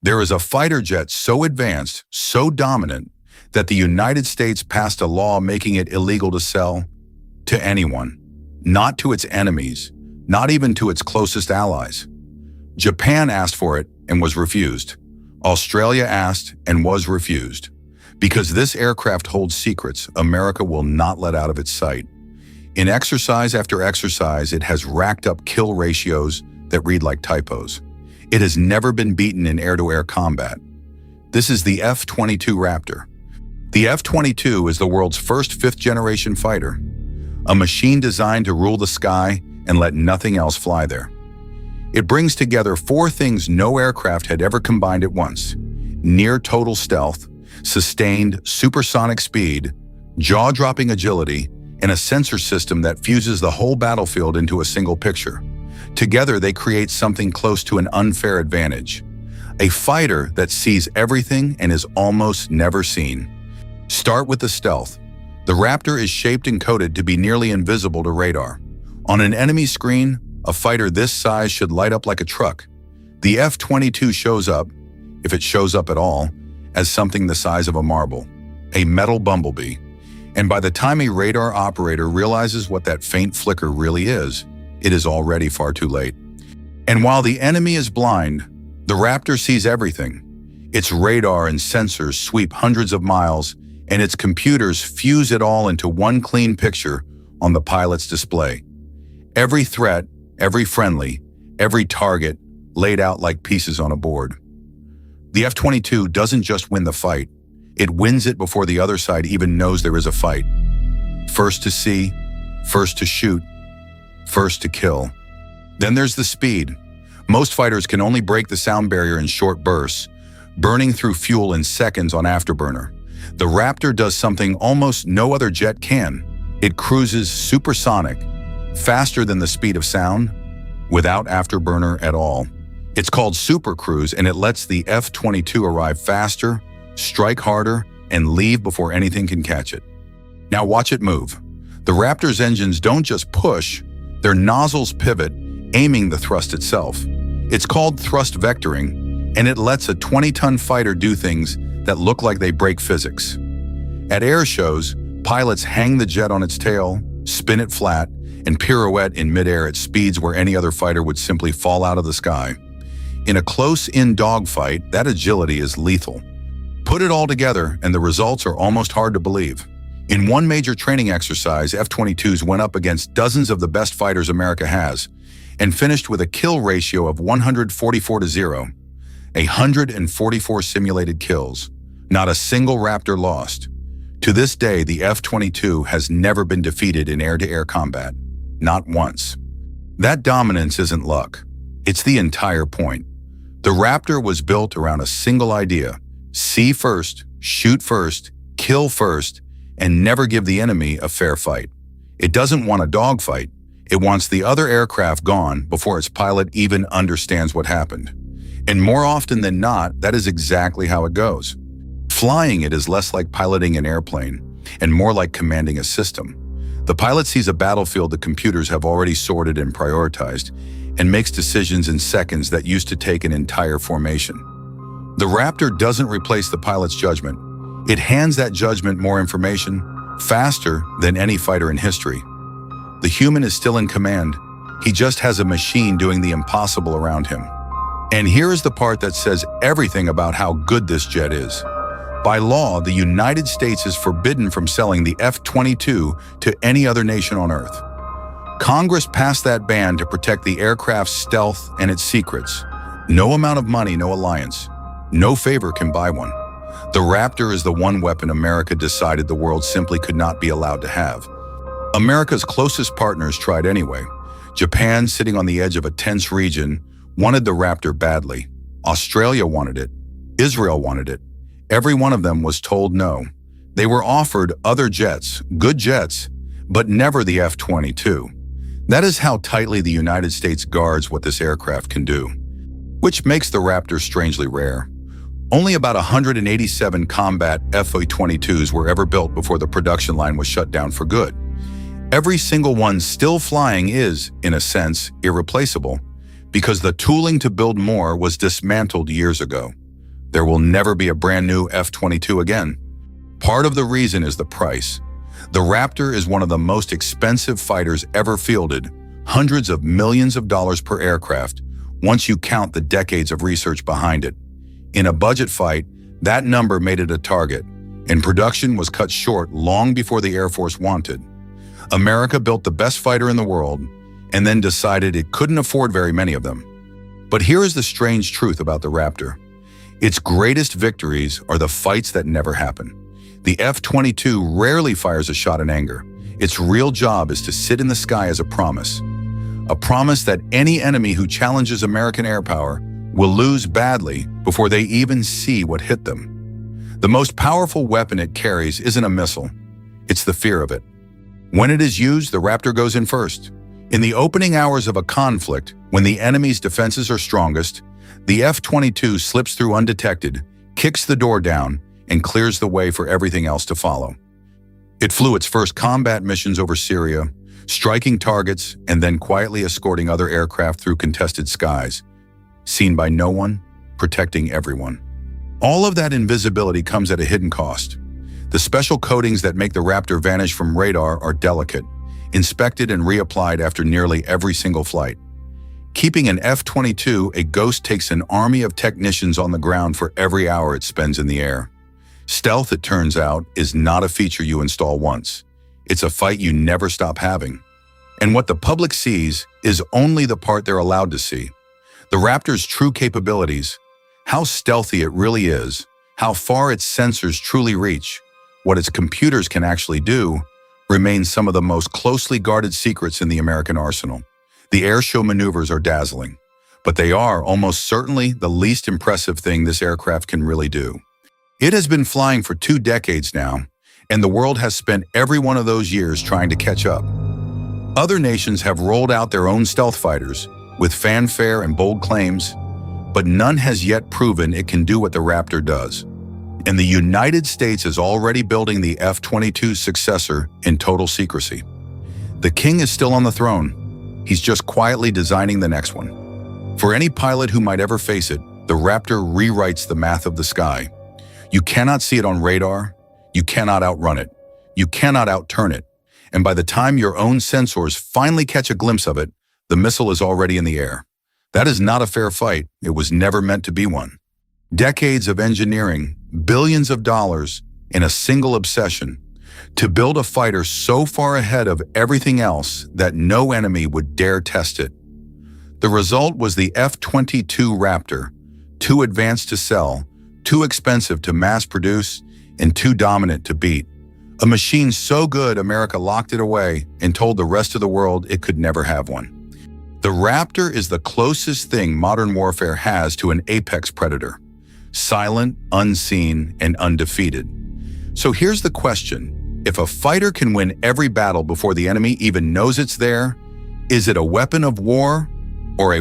There is a fighter jet so advanced, so dominant, that the United States passed a law making it illegal to sell to anyone, not to its enemies, not even to its closest allies. Japan asked for it and was refused. Australia asked and was refused. Because this aircraft holds secrets America will not let out of its sight. In exercise after exercise, it has racked up kill ratios that read like typos. It has never been beaten in air-to-air combat. This is the F-22 Raptor. The F-22 is the world's first fifth-generation fighter, a machine designed to rule the sky and let nothing else fly there. It brings together four things no aircraft had ever combined at once: near total stealth, sustained supersonic speed, jaw-dropping agility, and a sensor system that fuses the whole battlefield into a single picture. Together, they create something close to an unfair advantage. A fighter that sees everything and is almost never seen. Start with the stealth. The Raptor is shaped and coded to be nearly invisible to radar. On an enemy screen, a fighter this size should light up like a truck. The F-22 shows up, if it shows up at all, as something the size of a marble, a metal bumblebee. And by the time a radar operator realizes what that faint flicker really is, it is already far too late. And while the enemy is blind, the Raptor sees everything. Its radar and sensors sweep hundreds of miles, and its computers fuse it all into one clean picture on the pilot's display. Every threat, every friendly, every target laid out like pieces on a board. The F-22 doesn't just win the fight, it wins it before the other side even knows there is a fight. First to see, first to shoot, first to kill. Then there's the speed. Most fighters can only break the sound barrier in short bursts, burning through fuel in seconds on afterburner. The Raptor does something almost no other jet can. It cruises supersonic, faster than the speed of sound, without afterburner at all. It's called Supercruise, and it lets the F-22 arrive faster, strike harder, and leave before anything can catch it. Now watch it move. The Raptor's engines don't just push, their nozzles pivot, aiming the thrust itself. It's called thrust vectoring, and it lets a 20-ton fighter do things that look like they break physics. At air shows, pilots hang the jet on its tail, spin it flat, and pirouette in midair at speeds where any other fighter would simply fall out of the sky. In a close-in dogfight, that agility is lethal. Put it all together, and the results are almost hard to believe. In one major training exercise, F-22s went up against dozens of the best fighters America has, and finished with a kill ratio of 144-0, 144 simulated kills. Not a single Raptor lost. To this day, the F-22 has never been defeated in air-to-air combat. Not once. That dominance isn't luck. It's the entire point. The Raptor was built around a single idea: see first, shoot first, kill first, and never give the enemy a fair fight. It doesn't want a dogfight. It wants the other aircraft gone before its pilot even understands what happened. And more often than not, that is exactly how it goes. Flying it is less like piloting an airplane and more like commanding a system. The pilot sees a battlefield the computers have already sorted and prioritized, and makes decisions in seconds that used to take an entire formation. The Raptor doesn't replace the pilot's judgment. It hands that judgment more information, faster than any fighter in history. The human is still in command. He just has a machine doing the impossible around him. And here is the part that says everything about how good this jet is. By law, the United States is forbidden from selling the F-22 to any other nation on Earth. Congress passed that ban to protect the aircraft's stealth and its secrets. No amount of money, no alliance. No favor can buy one. The Raptor is the one weapon America decided the world simply could not be allowed to have. America's closest partners tried anyway. Japan, sitting on the edge of a tense region, wanted the Raptor badly. Australia wanted it. Israel wanted it. Every one of them was told no. They were offered other jets, good jets, but never the F-22. That is how tightly the United States guards what this aircraft can do, which makes the Raptor strangely rare. Only about 187 combat F-22s were ever built before the production line was shut down for good. Every single one still flying is, in a sense, irreplaceable, because the tooling to build more was dismantled years ago. there will never be a brand new F-22 again. Part of the reason is the price. The Raptor is one of the most expensive fighters ever fielded, hundreds of millions of dollars per aircraft, once you count the decades of research behind it. In a budget fight, that number made it a target, and production was cut short long before the Air Force wanted. America built the best fighter in the world, and then decided it couldn't afford very many of them. But here is the strange truth about the Raptor. Its greatest victories are the fights that never happen. The F-22 rarely fires a shot in anger. Its real job is to sit in the sky as a promise that any enemy who challenges American air power will lose badly before they even see what hit them. The most powerful weapon it carries isn't a missile, it's the fear of it. When it is used, the Raptor goes in first. In the opening hours of a conflict, when the enemy's defenses are strongest, the F-22 slips through undetected, kicks the door down, and clears the way for everything else to follow. It flew its first combat missions over Syria, striking targets and then quietly escorting other aircraft through contested skies, seen by no one, protecting everyone. All of that invisibility comes at a hidden cost. The special coatings that make the Raptor vanish from radar are delicate, inspected and reapplied after nearly every single flight. Keeping an F-22, a ghost takes an army of technicians on the ground for every hour it spends in the air. Stealth, it turns out, is not a feature you install once. It's a fight you never stop having. And what the public sees is only the part they're allowed to see. The Raptor's true capabilities, how stealthy it really is, how far its sensors truly reach, what its computers can actually do, remains some of the most closely guarded secrets in the American arsenal. The airshow maneuvers are dazzling, but they are almost certainly the least impressive thing this aircraft can really do. It has been flying for 2 decades now, and the world has spent every one of those years trying to catch up. Other nations have rolled out their own stealth fighters with fanfare and bold claims, but none has yet proven it can do what the Raptor does. And the United States is already building the F-22's successor in total secrecy. The king is still on the throne. He's just quietly designing the next one. For any pilot who might ever face it, the Raptor rewrites the math of the sky. You cannot see it on radar. You cannot outrun it. You cannot outturn it. And by the time your own sensors finally catch a glimpse of it, the missile is already in the air. That is not a fair fight. It was never meant to be one. Decades of engineering, billions of dollars, in a single obsession to build a fighter so far ahead of everything else that no enemy would dare test it. The result was the F-22 Raptor, too advanced to sell, too expensive to mass produce, and too dominant to beat. A machine so good America locked it away and told the rest of the world it could never have one. The Raptor is the closest thing modern warfare has to an apex predator. Silent, unseen, and undefeated. So here's the question. If a fighter can win every battle before the enemy even knows it's there, is it a weapon of war